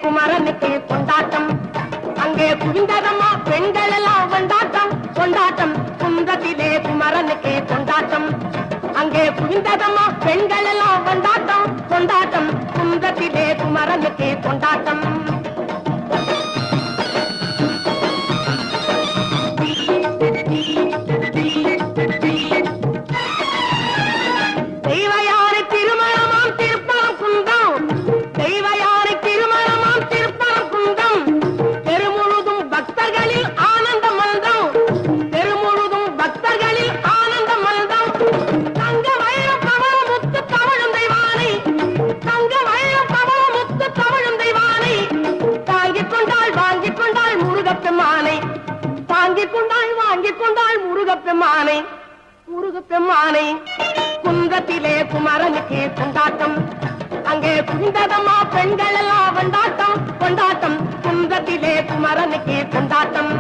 குமரனுக்கு கொண்டாட்டம். அங்கே குவிந்ததம்மா பெண்கள் எல்லாம் கொண்டாட்டம் கொண்டாட்டம். குன்றத்திலே குமரனுக்கு கொண்டாட்டம். அங்கே குவிந்ததம்மா பெண்கள் எல்லாம் கொண்டாட்டம் கொண்டாட்டம். குன்றத்திலே குமரனுக்கு கொண்டாட்டம். தெய்வயானை திருமணமாம் திருப்பரம் குன்றம். தெய்வயானை திருமணமாம் திருப்பரம் குன்றம். தெருமுழுதும் பக்தர்களில் ஆனந்த மல்தம். தெருமுழுதும் பக்தர்களில் ஆனந்த மல்தம். தங்க மயிலும் கமலம் முத்து தவழும் தெய்வானை. தங்க மயிலும் கமலம் முத்து தவழும் தெய்வானை. தாங்கிக் கொண்டாள் வாங்கிக் கொண்டாள் முருகப்பெம்மானை. தாங்கிக் கொண்டாள் வாங்கிக் கொண்டாள் முருகப்பெம்மானை. முருகப்பெம்மானை. குன்றத்திலே குமரனுக்கு கொண்டாட்டம். அங்கே குவிந்ததம்மா பெண்கள் எல்லாம் கொண்டாட்டம் கொண்டாட்டம். குன்றத்திலே குமரனுக்கு கொண்டாட்டம்.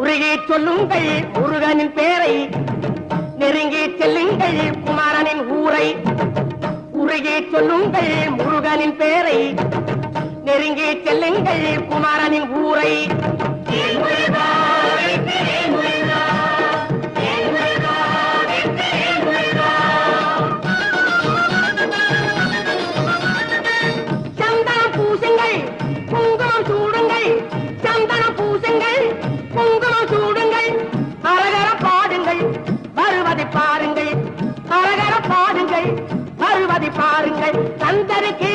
உருகி சொல்லுங்கள் முருகனின் பேரை. நெருங்கி செல்லுங்கள் குமரனின் ஊரை. உருகி சொல்லுங்கள் முருகனின் பேரை. நெருங்கி செல்லுங்கள் குமரனின் ஊரை. சந்தனம் பூசுங்கள் குங்குமம் சூடுங்கள். சந்தனம் பூசுங்கள் குங்குமம் சூடுங்கள். அரகர பாடுங்கள் வருவதை பாருங்கள். அரகர பாடுங்கள் வருவதை பாருங்கள். சந்தருக்கு